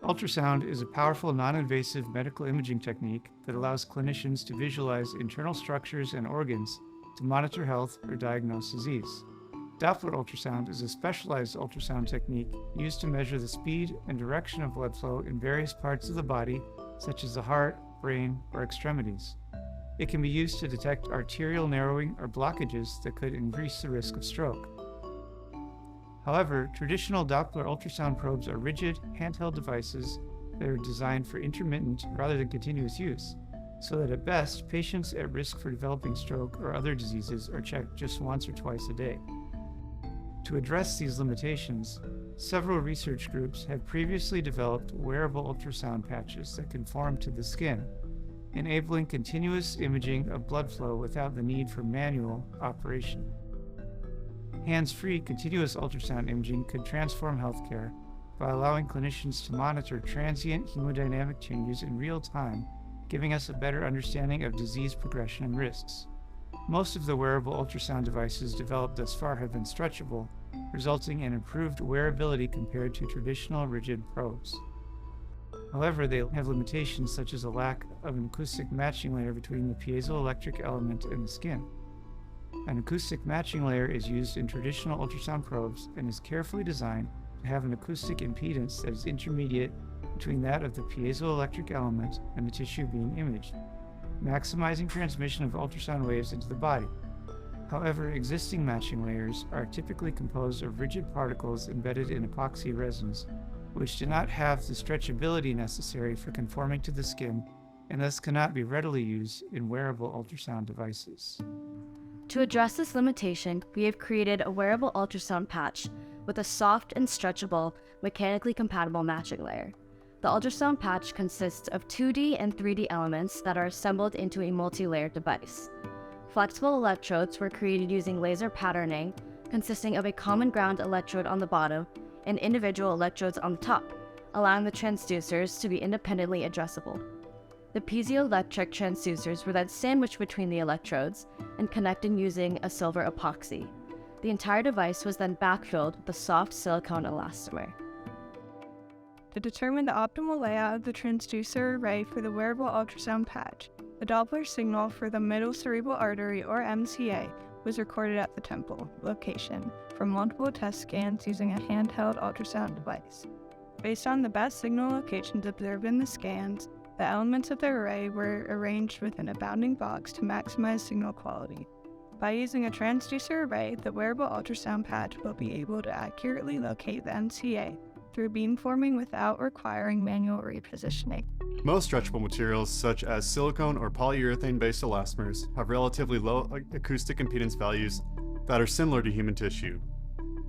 Ultrasound is a powerful non-invasive medical imaging technique that allows clinicians to visualize internal structures and organs to monitor health or diagnose disease. Doppler ultrasound is a specialized ultrasound technique used to measure the speed and direction of blood flow in various parts of the body, such as the heart, brain, or extremities. It can be used to detect arterial narrowing or blockages that could increase the risk of stroke. However, traditional Doppler ultrasound probes are rigid, handheld devices that are designed for intermittent rather than continuous use, so that at best, patients at risk for developing stroke or other diseases are checked just once or twice a day. To address these limitations, several research groups have previously developed wearable ultrasound patches that conform to the skin, enabling continuous imaging of blood flow without the need for manual operation. Hands-free continuous ultrasound imaging could transform healthcare by allowing clinicians to monitor transient hemodynamic changes in real time, giving us a better understanding of disease progression and risks. Most of the wearable ultrasound devices developed thus far have been stretchable, resulting in improved wearability compared to traditional rigid probes. However, they have limitations such as a lack of an acoustic matching layer between the piezoelectric element and the skin. An acoustic matching layer is used in traditional ultrasound probes and is carefully designed to have an acoustic impedance that is intermediate between that of the piezoelectric element and the tissue being imaged, maximizing transmission of ultrasound waves into the body. However, existing matching layers are typically composed of rigid particles embedded in epoxy resins, which do not have the stretchability necessary for conforming to the skin and thus cannot be readily used in wearable ultrasound devices. To address this limitation, we have created a wearable ultrasound patch with a soft and stretchable, mechanically compatible matching layer. The ultrasound patch consists of 2D and 3D elements that are assembled into a multi-layered device. Flexible electrodes were created using laser patterning, consisting of a common ground electrode on the bottom and individual electrodes on the top, allowing the transducers to be independently addressable. The piezoelectric transducers were then sandwiched between the electrodes and connected using a silver epoxy. The entire device was then backfilled with a soft silicone elastomer. To determine the optimal layout of the transducer array for the wearable ultrasound patch, the Doppler signal for the middle cerebral artery, or MCA, was recorded at the temple location from multiple test scans using a handheld ultrasound device. Based on the best signal locations observed in the scans, the elements of the array were arranged within a bounding box to maximize signal quality. By using a transducer array, the wearable ultrasound patch will be able to accurately locate the MCA through beamforming without requiring manual repositioning. Most stretchable materials, such as silicone or polyurethane-based elastomers, have relatively low acoustic impedance values that are similar to human tissue.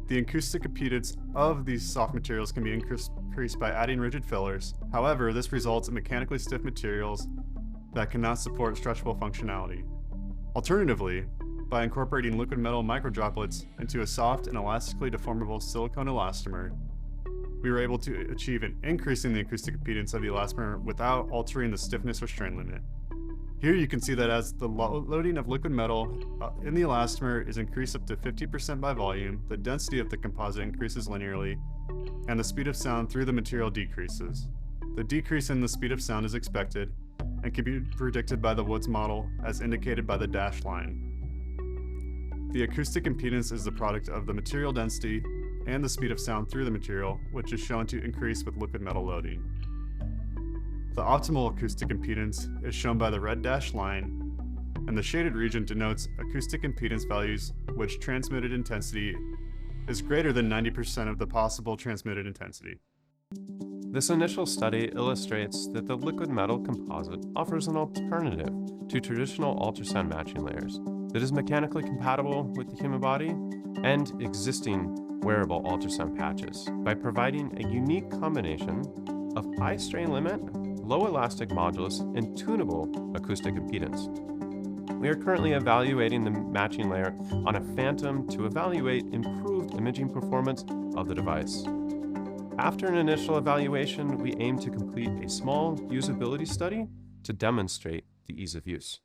The acoustic impedance of these soft materials can be increased by adding rigid fillers. However, this results in mechanically stiff materials that cannot support stretchable functionality. Alternatively, by incorporating liquid metal microdroplets into a soft and elastically deformable silicone elastomer, we were able to achieve an increase in the acoustic impedance of the elastomer without altering the stiffness or strain limit. Here you can see that as the loading of liquid metal in the elastomer is increased up to 50% by volume, the density of the composite increases linearly, and the speed of sound through the material decreases. The decrease in the speed of sound is expected and can be predicted by the Woods model as indicated by the dashed line. The acoustic impedance is the product of the material density and the speed of sound through the material, which is shown to increase with liquid metal loading. The optimal acoustic impedance is shown by the red dashed line, and the shaded region denotes acoustic impedance values which transmitted intensity is greater than 90% of the possible transmitted intensity. This initial study illustrates that the liquid metal composite offers an alternative to traditional ultrasound matching layers that is mechanically compatible with the human body and existing wearable ultrasound patches by providing a unique combination of high strain limit, low elastic modulus, and tunable acoustic impedance. We are currently evaluating the matching layer on a Phantom to evaluate improved imaging performance of the device. After an initial evaluation, we aim to complete a small usability study to demonstrate the ease of use.